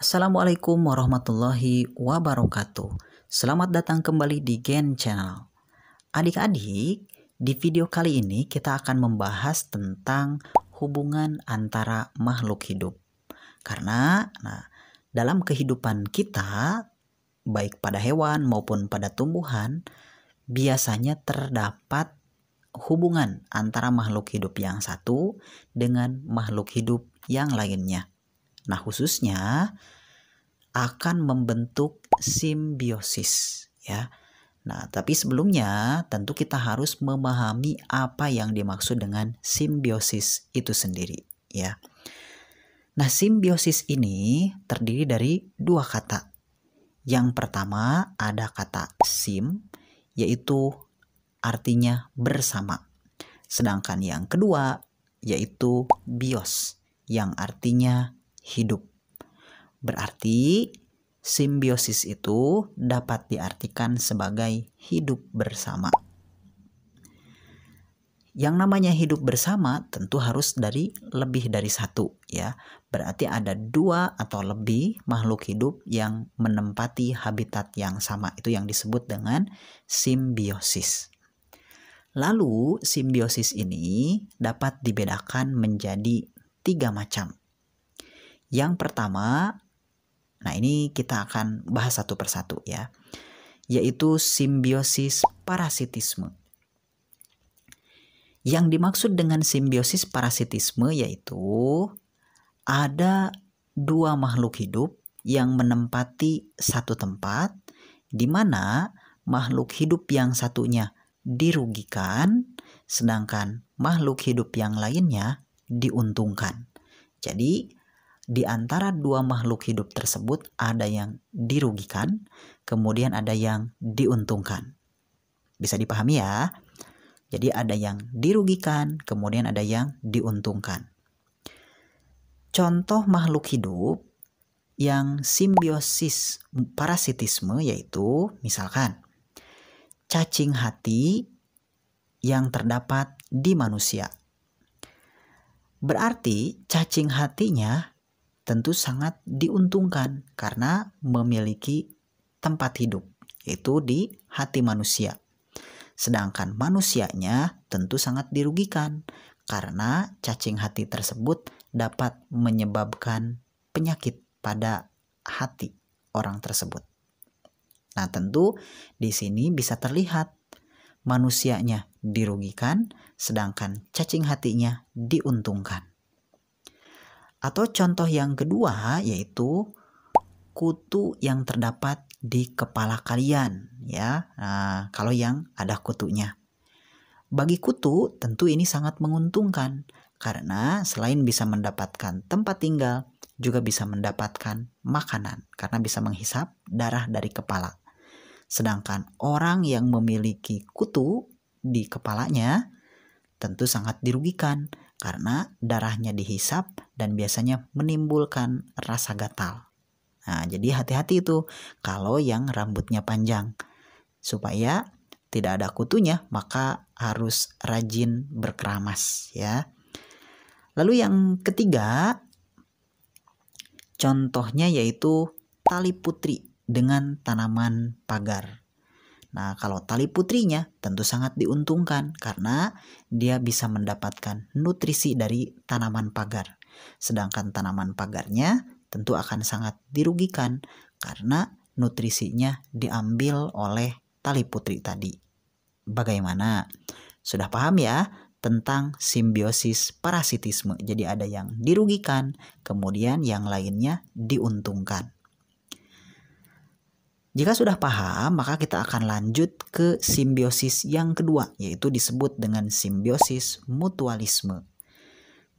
Assalamualaikum warahmatullahi wabarakatuh. Selamat datang kembali di Gen Channel. Adik-adik, di video kali ini kita akan membahas tentang hubungan antara makhluk hidup. Karena dalam kehidupan kita, baik pada hewan maupun pada tumbuhan, biasanya terdapat hubungan antara makhluk hidup yang satu dengan makhluk hidup yang lainnya. Nah, khususnya akan membentuk simbiosis ya. Nah, tapi sebelumnya tentu kita harus memahami apa yang dimaksud dengan simbiosis itu sendiri ya. Nah, simbiosis ini terdiri dari dua kata. Yang pertama ada kata sim, yaitu artinya bersama. Sedangkan yang kedua yaitu bios, yang artinya hidup. Berarti simbiosis itu dapat diartikan sebagai hidup bersama. Yang namanya hidup bersama tentu harus dari lebih dari satu ya. Berarti ada dua atau lebih makhluk hidup yang menempati habitat yang sama. Itu yang disebut dengan simbiosis. Lalu simbiosis ini dapat dibedakan menjadi 3 macam. Yang pertama, nah ini kita akan bahas satu persatu ya, yaitu simbiosis parasitisme. Yang dimaksud dengan simbiosis parasitisme yaitu ada dua makhluk hidup yang menempati satu tempat, di mana makhluk hidup yang satunya dirugikan, sedangkan makhluk hidup yang lainnya diuntungkan. Jadi di antara dua makhluk hidup tersebut ada yang dirugikan, kemudian ada yang diuntungkan. Bisa dipahami ya? Jadi ada yang dirugikan, kemudian ada yang diuntungkan. Contoh makhluk hidup yang simbiosis parasitisme yaitu misalkan cacing hati yang terdapat di manusia. Berarti cacing hatinya tentu sangat diuntungkan karena memiliki tempat hidup, yaitu di hati manusia. Sedangkan manusianya tentu sangat dirugikan karena cacing hati tersebut dapat menyebabkan penyakit pada hati orang tersebut. Nah, tentu di sini bisa terlihat manusianya dirugikan, sedangkan cacing hatinya diuntungkan. Atau contoh yang kedua yaitu kutu yang terdapat di kepala kalian ya. Nah, kalau yang ada kutunya. Bagi kutu tentu ini sangat menguntungkan karena selain bisa mendapatkan tempat tinggal, juga bisa mendapatkan makanan karena bisa menghisap darah dari kepala. Sedangkan orang yang memiliki kutu di kepalanya tentu sangat dirugikan karena darahnya dihisap dan biasanya menimbulkan rasa gatal. Nah, jadi hati-hati itu kalau yang rambutnya panjang. Supaya tidak ada kutunya, maka harus rajin berkeramas ya. Lalu yang ketiga, contohnya yaitu tali putri dengan tanaman pagar. Nah, kalau tali putrinya tentu sangat diuntungkan karena dia bisa mendapatkan nutrisi dari tanaman pagar. Sedangkan tanaman pagarnya tentu akan sangat dirugikan karena nutrisinya diambil oleh tali putri tadi. Bagaimana? Sudah paham ya tentang simbiosis parasitisme. Jadi ada yang dirugikan, kemudian yang lainnya diuntungkan. Jika sudah paham, maka kita akan lanjut ke simbiosis yang kedua, yaitu disebut dengan simbiosis mutualisme.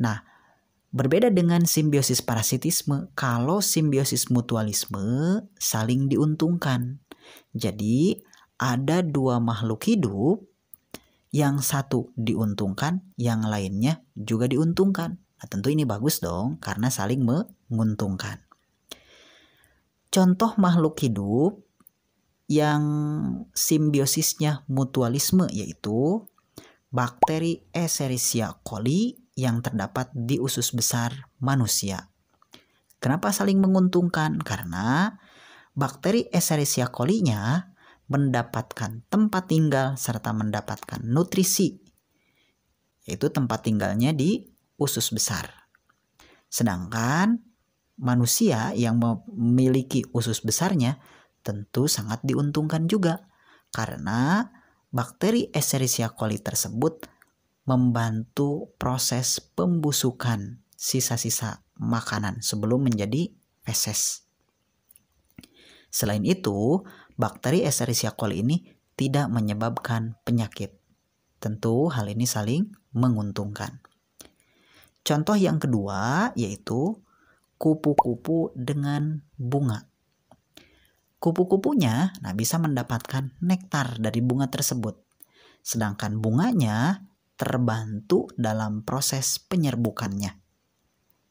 Nah, berbeda dengan simbiosis parasitisme, kalau simbiosis mutualisme saling diuntungkan. Jadi, ada dua makhluk hidup, yang satu diuntungkan, yang lainnya juga diuntungkan. Nah, tentu ini bagus dong, karena saling menguntungkan. Contoh makhluk hidup yang simbiosisnya mutualisme yaitu bakteri Escherichia coli yang terdapat di usus besar manusia. Kenapa saling menguntungkan? Karena bakteri Escherichia coli-nya mendapatkan tempat tinggal serta mendapatkan nutrisi, yaitu tempat tinggalnya di usus besar. Sedangkan manusia yang memiliki usus besarnya tentu sangat diuntungkan juga, karena bakteri Escherichia coli tersebut membantu proses pembusukan sisa-sisa makanan sebelum menjadi feses. Selain itu, bakteri Escherichia coli ini tidak menyebabkan penyakit. Tentu hal ini saling menguntungkan. Contoh yang kedua yaitu kupu-kupu dengan bunga. Kupu-kupunya bisa mendapatkan nektar dari bunga tersebut. Sedangkan bunganya terbantu dalam proses penyerbukannya.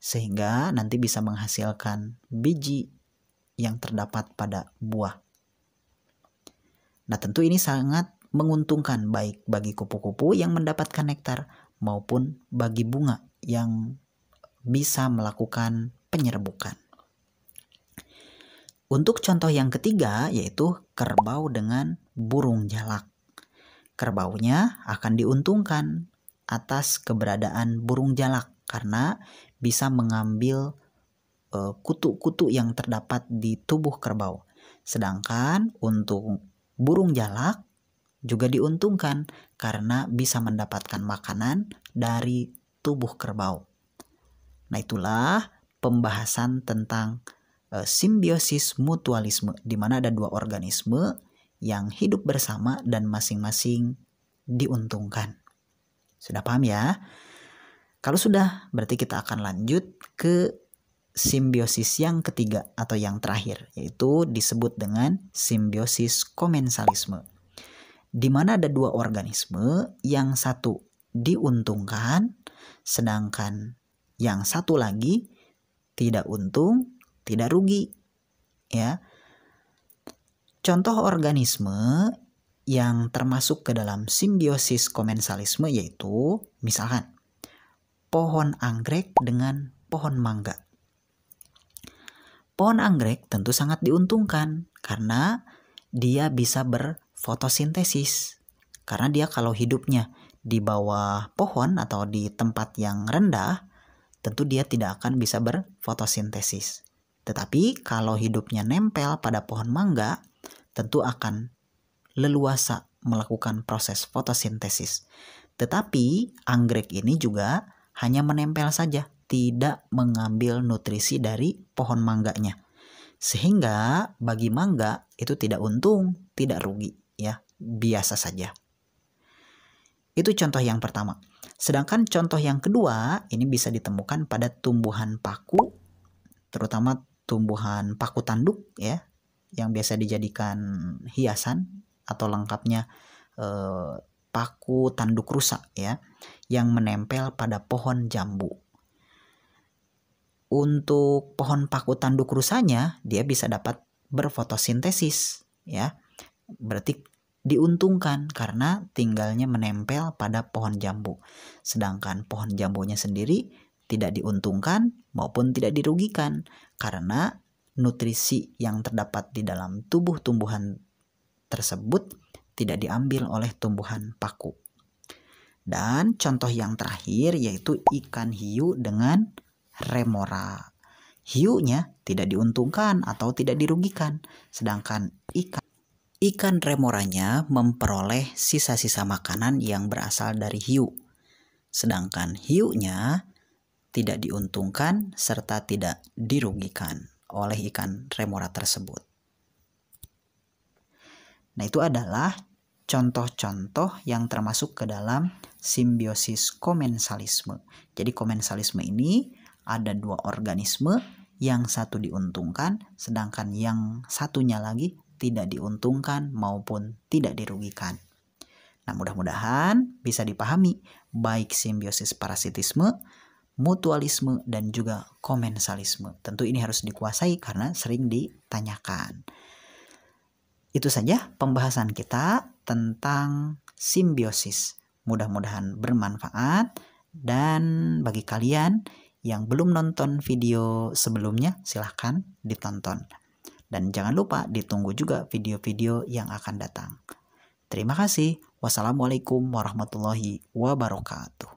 Sehingga nanti bisa menghasilkan biji yang terdapat pada buah. Nah, tentu ini sangat menguntungkan baik bagi kupu-kupu yang mendapatkan nektar maupun bagi bunga yang bisa melakukan penyerbukan. Untuk contoh yang ketiga yaitu kerbau dengan burung jalak. Kerbaunya akan diuntungkan atas keberadaan burung jalak karena bisa mengambil kutu-kutu yang terdapat di tubuh kerbau. Sedangkan untuk burung jalak juga diuntungkan karena bisa mendapatkan makanan dari tubuh kerbau. Nah, itulah pembahasan tentang simbiosis mutualisme, di mana ada dua organisme yang hidup bersama dan masing-masing diuntungkan. Sudah paham ya? Kalau sudah, berarti kita akan lanjut ke simbiosis yang ketiga atau yang terakhir, yaitu disebut dengan simbiosis komensalisme. Di mana ada dua organisme, yang satu diuntungkan, sedangkan yang satu lagi tidak untung, tidak rugi. Ya. Contoh organisme yang termasuk ke dalam simbiosis komensalisme yaitu misalkan pohon anggrek dengan pohon mangga. Pohon anggrek tentu sangat diuntungkan karena dia bisa berfotosintesis. Karena dia kalau hidupnya di bawah pohon atau di tempat yang rendah, tentu dia tidak akan bisa berfotosintesis. Tetapi kalau hidupnya nempel pada pohon mangga, tentu akan leluasa melakukan proses fotosintesis. Tetapi anggrek ini juga hanya menempel saja, tidak mengambil nutrisi dari pohon mangganya. Sehingga bagi mangga itu tidak untung, tidak rugi, ya, biasa saja. Itu contoh yang pertama. Sedangkan contoh yang kedua ini bisa ditemukan pada tumbuhan paku, terutama tumbuhan paku tanduk ya, yang biasa dijadikan hiasan atau lengkapnya paku tanduk rusa ya, yang menempel pada pohon jambu. Untuk pohon paku tanduk rusanya dia bisa dapat berfotosintesis ya. Berarti diuntungkan karena tinggalnya menempel pada pohon jambu. Sedangkan pohon jambunya sendiri tidak diuntungkan maupun tidak dirugikan karena nutrisi yang terdapat di dalam tubuh tumbuhan tersebut tidak diambil oleh tumbuhan paku. Dan contoh yang terakhir yaitu ikan hiu dengan remora. Hiunya tidak diuntungkan atau tidak dirugikan, sedangkan ikan remoranya memperoleh sisa-sisa makanan yang berasal dari hiu. Sedangkan hiunya tidak diuntungkan serta tidak dirugikan oleh ikan remora tersebut. Nah, itu adalah contoh-contoh yang termasuk ke dalam simbiosis komensalisme. Jadi komensalisme ini ada dua organisme, yang satu diuntungkan, sedangkan yang satunya lagi tidak diuntungkan maupun tidak dirugikan. Nah, mudah-mudahan bisa dipahami baik simbiosis parasitisme, mutualisme, dan juga komensalisme. Tentu ini harus dikuasai karena sering ditanyakan. Itu saja pembahasan kita tentang simbiosis. Mudah-mudahan bermanfaat, dan bagi kalian Yang belum nonton video sebelumnya silahkan ditonton. Dan jangan lupa ditunggu juga video-video yang akan datang. Terima kasih. Wassalamualaikum warahmatullahi wabarakatuh.